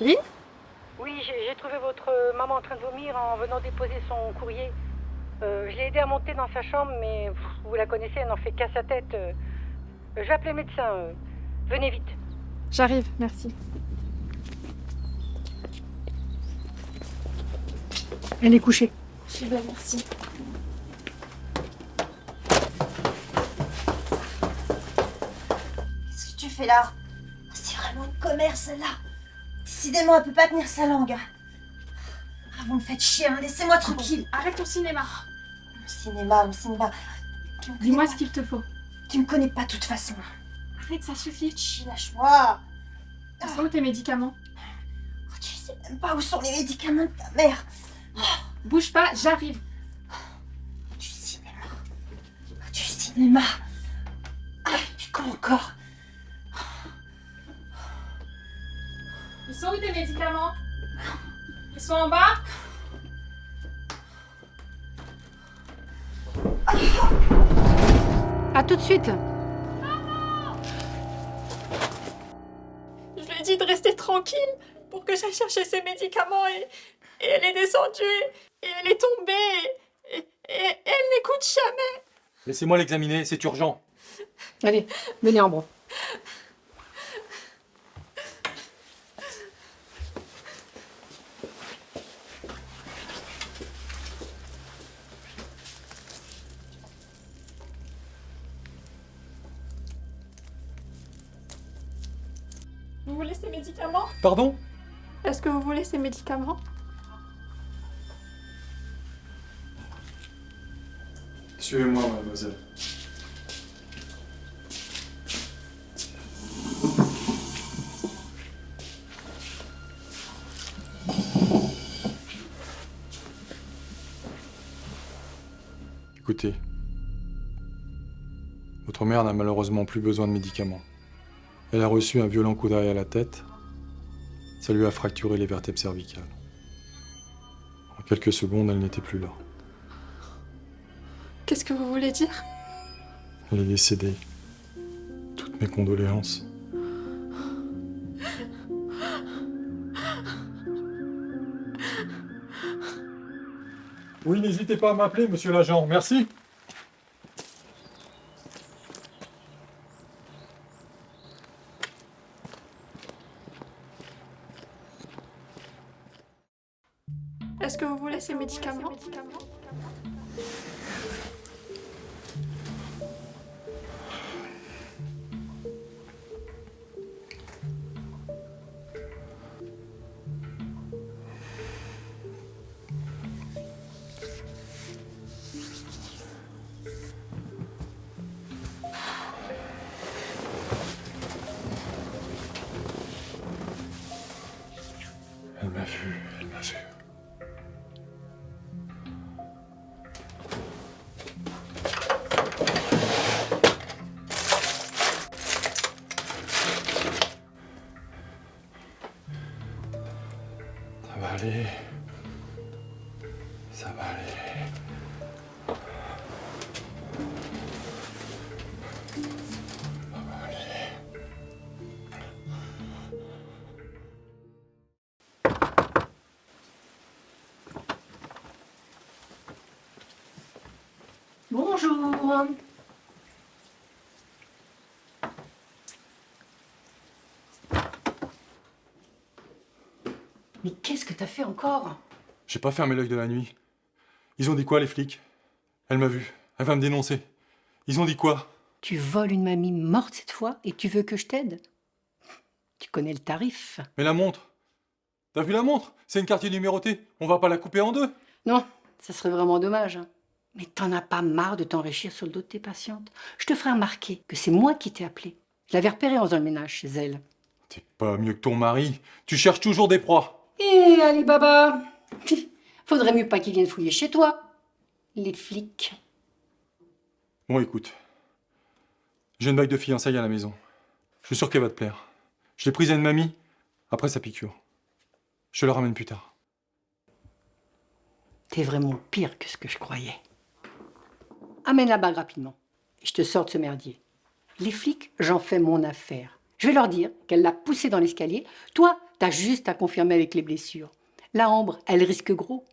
Lynn? Oui, j'ai trouvé votre maman en train de vomir en venant déposer son courrier. Je l'ai aidée à monter dans sa chambre, mais vous la connaissez, elle n'en fait qu'à sa tête. Je vais appeler le médecin. Venez vite. J'arrive, merci. Elle est couchée. Je vais, merci. Qu'est-ce que tu fais là? C'est vraiment une commère, celle-là. Décidément, elle peut pas tenir sa langue. Ah, vous me faites chier, hein. Laissez-moi tranquille. Arrête ton cinéma. Mon cinéma. Dis-moi ce qu'il te faut. Tu me connais pas de toute façon. Arrête, ça suffit. Chut, lâche-moi. Ils sont où tes médicaments? Oh, tu sais même pas où sont les médicaments de ta mère. Bouge pas, j'arrive. Du cinéma. Du cinéma. Ah, et puis quand encore? Ils sont où tes médicaments? Ils sont en bas? À tout de suite. Je lui ai dit de rester tranquille pour que j'aille chercher ses médicaments et elle est descendue et elle est tombée et elle n'écoute jamais. Laissez-moi l'examiner, c'est urgent. Allez, venez en bras. Vous voulez ces médicaments? Pardon? Est-ce que vous voulez ces médicaments? Suivez-moi, mademoiselle. Écoutez, votre mère n'a malheureusement plus besoin de médicaments. Elle a reçu un violent coup d'arrêt à la tête. Ça lui a fracturé les vertèbres cervicales. En quelques secondes, elle n'était plus là. Qu'est-ce que vous voulez dire? Elle est décédée. Toutes mes condoléances. Oui, n'hésitez pas à m'appeler, monsieur l'agent. Merci. Est-ce que vous voulez ces médicaments? Elle m'a vu, elle m'a vu. Ça va aller. Ça va aller. Ça va aller. Bonjour. Mais qu'est-ce que t'as fait encore? J'ai pas fermé l'œil de la nuit. Ils ont dit quoi, les flics? Elle m'a vu. Elle va me dénoncer. Ils ont dit quoi? Tu voles une mamie morte cette fois et tu veux que je t'aide? Tu connais le tarif. Mais la montre? T'as vu la montre? C'est une quartier numérotée. On va pas la couper en deux. Non, ça serait vraiment dommage. Hein. Mais t'en as pas marre de t'enrichir sur le dos de tes patientes? Je te ferai remarquer que c'est moi qui t'ai appelé. Je l'avais repérée en faisant le ménage chez elle. T'es pas mieux que ton mari. Tu cherches toujours des proies. Et Alibaba, faudrait mieux pas qu'ils viennent fouiller chez toi. Les flics. Bon, écoute. J'ai une bague de fiançailles à la maison. Je suis sûr qu'elle va te plaire. Je l'ai prise à une mamie, après sa piqûre. Je te la ramène plus tard. T'es vraiment pire que ce que je croyais. Amène la bague rapidement. Et je te sors de ce merdier. Les flics, j'en fais mon affaire. Je vais leur dire qu'elle l'a poussé dans l'escalier. Toi, t'as juste à confirmer avec les blessures. La Ambre, elle risque gros.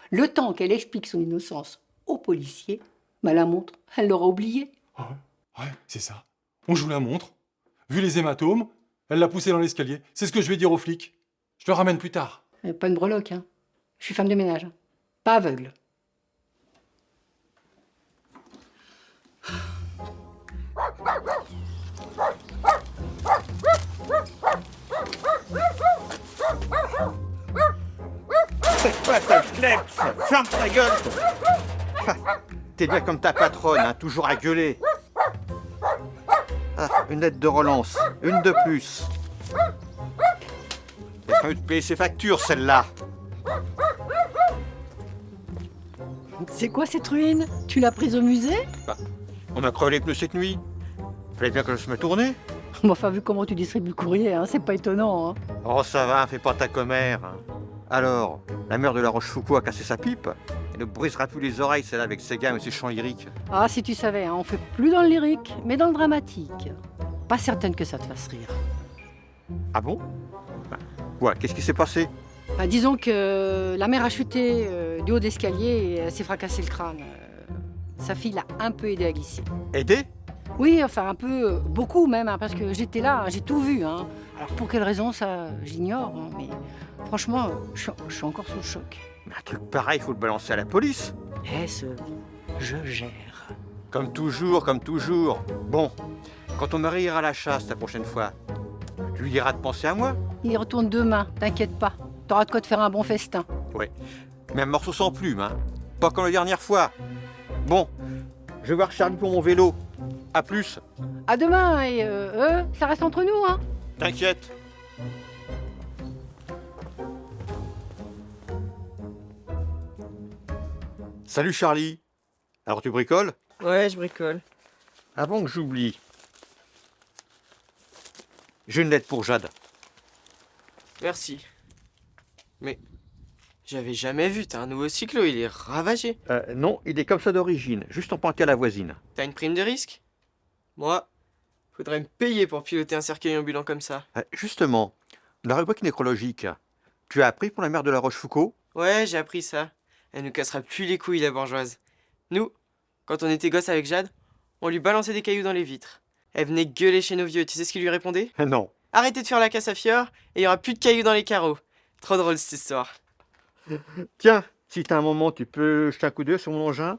Le temps qu'elle explique son innocence aux policiers, bah la montre, elle l'aura oubliée. Ouais, c'est ça. On joue la montre. Vu les hématomes, elle l'a poussé dans l'escalier. C'est ce que je vais dire aux flics. Je le ramène plus tard. Pas une breloque, hein. Je suis femme de ménage, hein. Pas aveugle. C'est quoi ta kleps? Ferme ta gueule! T'es bien comme ta patronne, hein, toujours à gueuler. Ah, une lettre de relance, une de plus. Il a fallu te payer ses factures, celle-là. C'est quoi cette ruine? Tu l'as prise au musée? On a crevé les pneus cette nuit. Fallait bien que je me tourne. Enfin, vu comment tu distribues le courrier, hein, c'est pas étonnant. Hein. Oh, ça va, fais pas ta commère. Hein. Alors, la mère de la Rochefoucauld a cassé sa pipe. Elle ne brisera plus les oreilles, celle-là, avec ses gammes et ses chants lyriques. Ah, si tu savais, hein, on fait plus dans le lyrique, mais dans le dramatique. Pas certaine que ça te fasse rire. Ah bon? Ouais, qu'est-ce qui s'est passé? Ah, disons que la mère a chuté du haut de l'escalier et elle s'est fracassé le crâne. Sa fille l'a un peu aidée à glisser. Aidé? Oui, enfin un peu, beaucoup même, hein, parce que j'étais là, hein, j'ai tout vu. Hein. Alors pour quelle raison, ça, j'ignore, hein, mais franchement, je suis encore sous le choc. Mais un truc pareil, il faut le balancer à la police. Je gère. Comme toujours, comme toujours. Bon, quand ton mari ira à la chasse la prochaine fois, tu lui diras de penser à moi. Il y retourne demain, t'inquiète pas. T'auras de quoi te faire un bon festin. Ouais, mais un morceau sans plume, hein. Pas comme la dernière fois. Bon, je vais voir Charlie pour mon vélo. À plus. À demain, et ça reste entre nous, hein. T'inquiète. Salut Charlie. Alors tu bricoles? Ouais, je bricole. Avant que j'oublie, j'ai une lettre pour Jade. Merci. Mais j'avais jamais vu, t'as un nouveau cyclo, il est ravagé. Non, il est comme ça d'origine, juste en panqué à la voisine. T'as une prime de risque? Moi, faudrait me payer pour piloter un cercueil ambulant comme ça. Justement, la rubrique nécrologique, tu as appris pour la mère de la Rochefoucauld? Ouais, j'ai appris ça. Elle nous cassera plus les couilles, la bourgeoise. Nous, quand on était gosses avec Jade, on lui balançait des cailloux dans les vitres. Elle venait gueuler chez nos vieux, tu sais ce qu'il lui répondait? Non. Arrêtez de faire la casse à fior, et il y aura plus de cailloux dans les carreaux. Trop drôle cette histoire. Tiens, si t'as un moment, tu peux jeter un coup d'œil sur mon engin?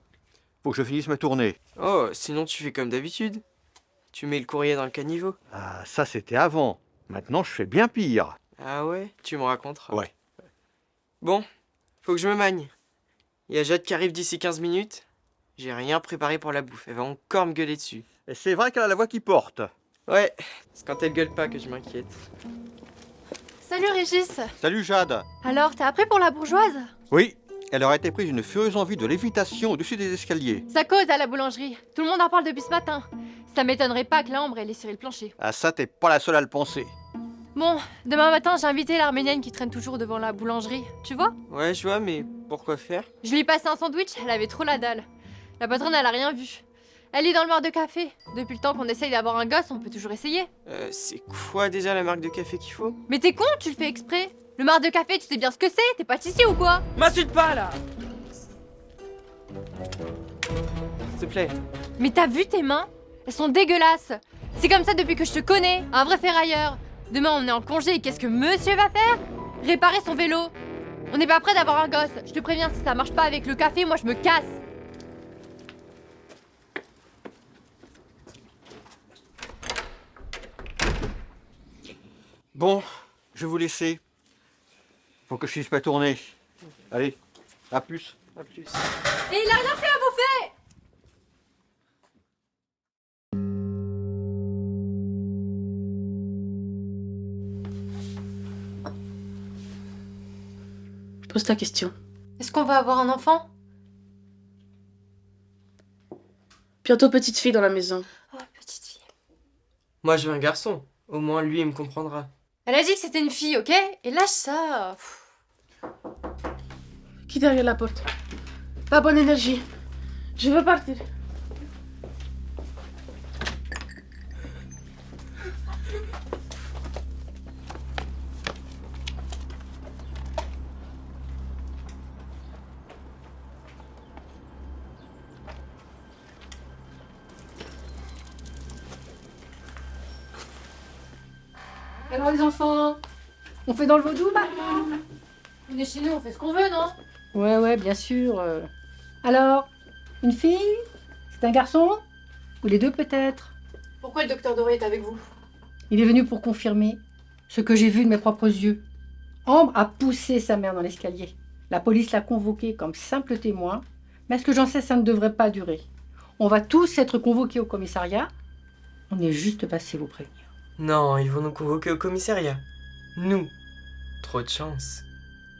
Faut que je finisse ma tournée. Oh, sinon tu fais comme d'habitude. Tu mets le courrier dans le caniveau. Ah, ça c'était avant. Maintenant, je fais bien pire. Ah ouais, tu me raconteras. Ouais. Bon, faut que je me magne. Il y a Jade qui arrive d'ici 15 minutes. J'ai rien préparé pour la bouffe, elle va encore me gueuler dessus. Et c'est vrai qu'elle a la voix qui porte. Ouais, c'est quand elle gueule pas que je m'inquiète. Salut Régis. Salut Jade. Alors, t'as appris pour la bourgeoise? Oui, elle aurait été prise d'une furieuse envie de lévitation au-dessus des escaliers. Ça cause à la boulangerie. Tout le monde en parle depuis ce matin. Ça m'étonnerait pas que l'Ambre ait laissé le plancher. Ah ça, t'es pas la seule à le penser. Bon, demain matin, j'ai invité l'Arménienne qui traîne toujours devant la boulangerie. Tu vois? Ouais, je vois, mais pourquoi faire? Je lui ai passé un sandwich, elle avait trop la dalle. La patronne, elle a rien vu. Elle est dans le bar de café. Depuis le temps qu'on essaye d'avoir un gosse, on peut toujours essayer. C'est quoi déjà la marque de café qu'il faut? Mais t'es con, tu le fais exprès. Le bar de café, tu sais bien ce que c'est? T'es pâtissier ou quoi? M'insulte pas là! S'il te plaît. Mais t'as vu tes mains? Elles sont dégueulasses. C'est comme ça depuis que je te connais, un vrai ferrailleur. Demain on est en congé et qu'est-ce que monsieur va faire? Réparer son vélo. On n'est pas prêt d'avoir un gosse. Je te préviens, si ça marche pas avec le café, moi je me casse. Bon, je vais vous laisser. Faut que je finisse ma tournée. Allez, à plus. À plus. Et il a rien fait à bouffer! Pose ta question. Est-ce qu'on va avoir un enfant? Bientôt petite fille dans la maison. Oh, petite fille. Moi je veux un garçon. Au moins lui il me comprendra. Elle a dit que c'était une fille, ok? Et lâche ça. Qui derrière la porte? Pas bonne énergie. Je veux partir. Alors les enfants, on fait dans le vaudou maintenant? On est chez nous, on fait ce qu'on veut, non? Ouais, bien sûr. Alors, une fille? C'est un garçon? Ou les deux peut-être? Pourquoi le docteur Doré est avec vous? Il est venu pour confirmer ce que j'ai vu de mes propres yeux. Ambre a poussé sa mère dans l'escalier. La police l'a convoqué comme simple témoin, mais à ce que j'en sais, ça ne devrait pas durer. On va tous être convoqués au commissariat. On est juste passé vous prévenir. Non, ils vont nous convoquer au commissariat. Nous. Trop de chance.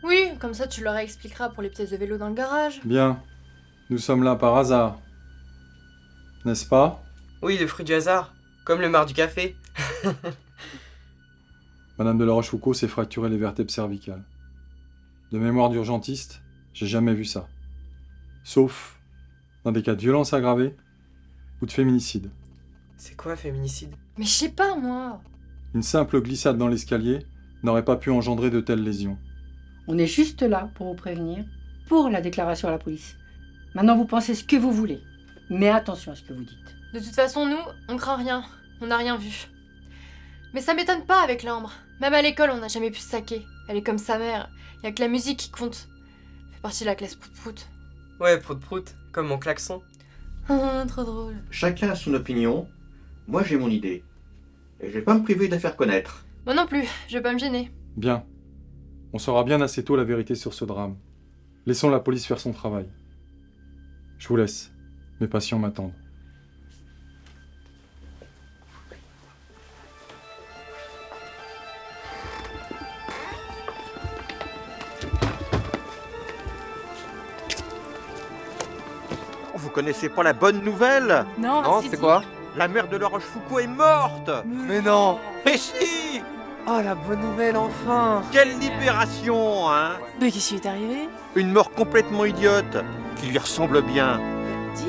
Oui, comme ça tu leur expliqueras pour les pièces de vélo dans le garage. Bien. Nous sommes là par hasard. N'est-ce pas? Oui, le fruit du hasard. Comme le marc du café. Madame de la Rochefoucauld s'est fracturé les vertèbres cervicales. De mémoire d'urgentiste, j'ai jamais vu ça. Sauf dans des cas de violence aggravée ou de féminicide. C'est quoi, féminicide? Mais je sais pas, moi. Une simple glissade dans l'escalier n'aurait pas pu engendrer de telles lésions. On est juste là pour vous prévenir, pour la déclaration à la police. Maintenant, vous pensez ce que vous voulez. Mais attention à ce que vous dites. De toute façon, nous, on craint rien. On n'a rien vu. Mais ça m'étonne pas avec l'Ambre. Même à l'école, on n'a jamais pu se saquer. Elle est comme sa mère. Y a que la musique qui compte. Elle fait partie de la classe prout-prout. Ouais, prout-prout, comme mon klaxon. Ah, trop drôle. Chacun a son opinion. Moi, j'ai mon idée. Et je vais pas me priver de la faire connaître. Moi non plus, je vais pas me gêner. Bien. On saura bien assez tôt la vérité sur ce drame. Laissons la police faire son travail. Je vous laisse. Mes patients m'attendent. Vous connaissez pas la bonne nouvelle? Non, c'est quoi? La mère de la Rochefoucauld est morte! Mais non! Et si! Oh, la bonne nouvelle, enfin! Quelle libération, hein? Mais qu'est-ce qui est arrivé? Une mort complètement idiote, qui lui ressemble bien.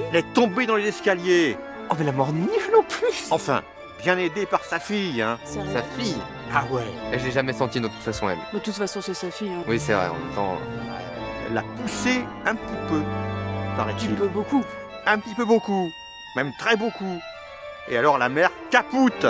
Elle est tombée dans les escaliers. Oh, mais la mort nulle en plus! Enfin, bien aidée par sa fille, hein. Sérieux? Sa fille? Ah ouais. Et je l'ai jamais senti de toute façon, elle. De toute façon, c'est sa fille. Hein. Oui, c'est vrai, en même temps. Elle l'a poussée un petit peu, Tu paraît-il. peux beaucoup. Un petit peu beaucoup, même très beaucoup. Et alors la mère capoute.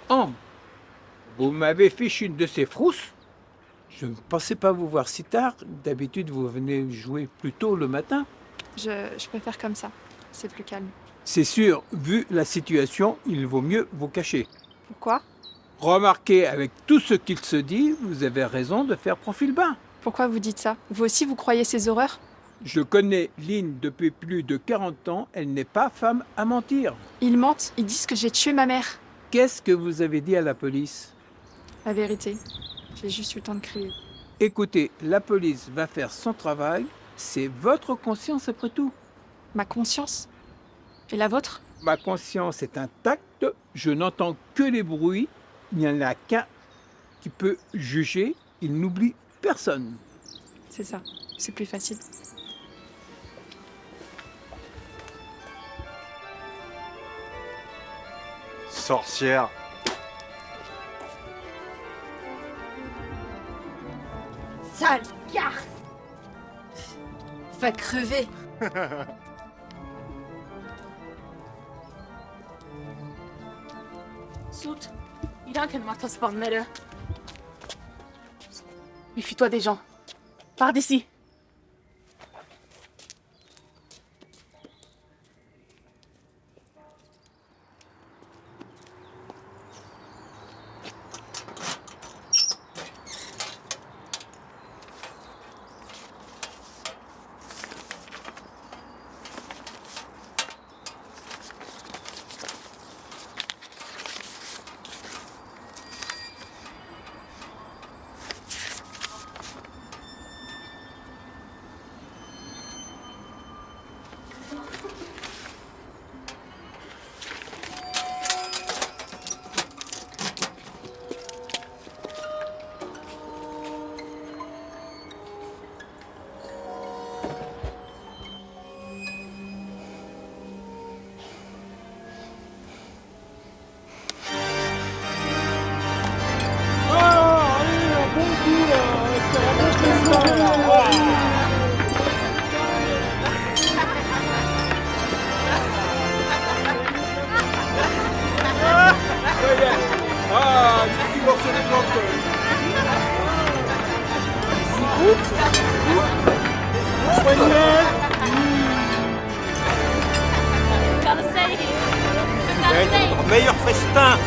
Ambre, vous m'avez fichu une de ces frousses. Je ne pensais pas vous voir si tard. D'habitude, vous venez jouer plus tôt le matin. Je préfère comme ça. C'est plus calme. C'est sûr, vu la situation, il vaut mieux vous cacher. Pourquoi? Remarquez, avec tout ce qu'il se dit, vous avez raison de faire profil bas. Pourquoi vous dites ça? Vous aussi, vous croyez ces horreurs? Je connais Lynn depuis plus de 40 ans. Elle n'est pas femme à mentir. Ils mentent. Ils disent que j'ai tué ma mère. Qu'est-ce que vous avez dit à la police? La vérité. J'ai juste eu le temps de crier. Écoutez, la police va faire son travail. C'est votre conscience après tout. Ma conscience? Et la vôtre? Ma conscience est intacte. Je n'entends que les bruits. Il n'y en a qu'un qui peut juger. Il n'oublie personne. C'est ça. C'est plus facile. Sorcière. Sale garce! Va crever. Sout, idan kan mata spawnere. Méfie-toi des gens. Pars d'ici. va être notre meilleur festin.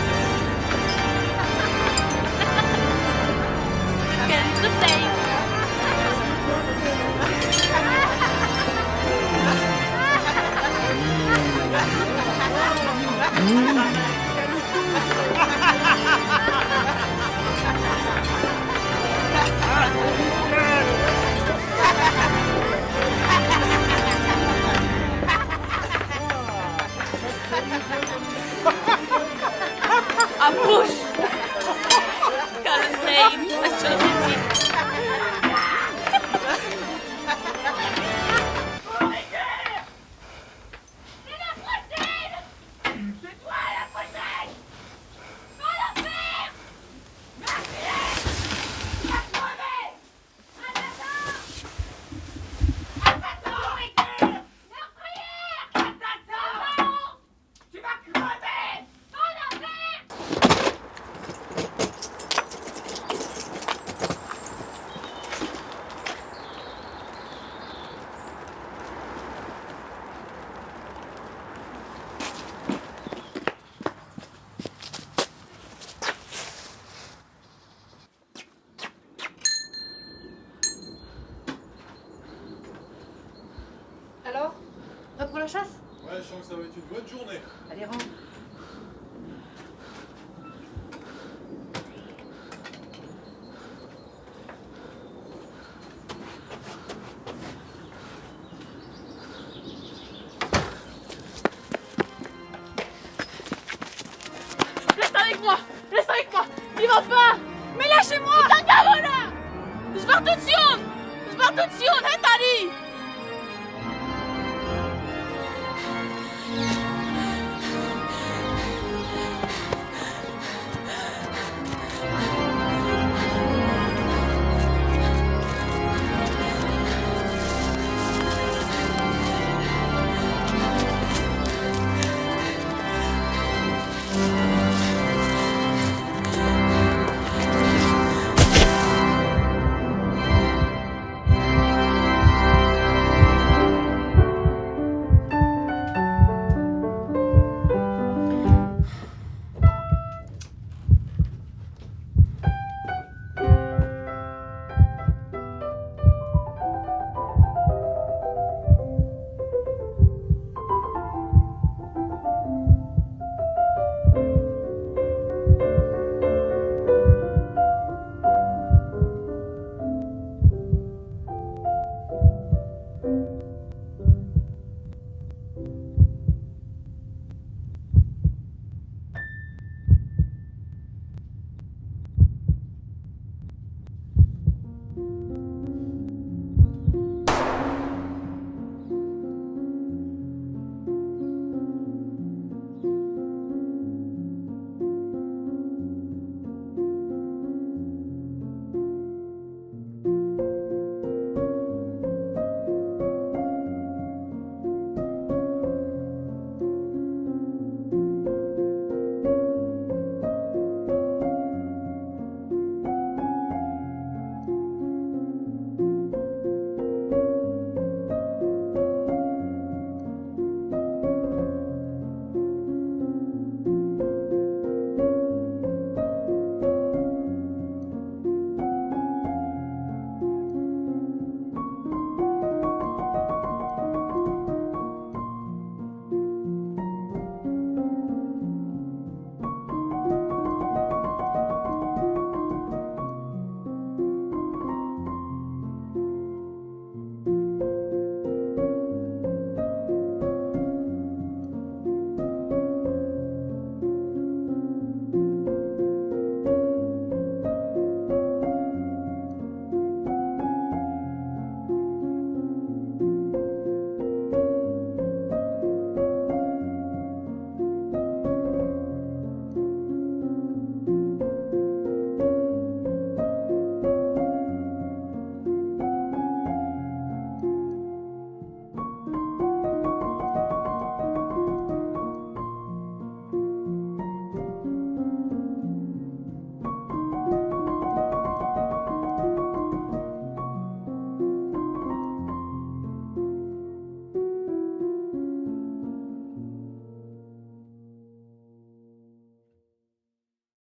Approche! Cansei, achando Alors, prêt pour la chasse? Ouais, je sens que ça va être une bonne journée. Allez, rentre.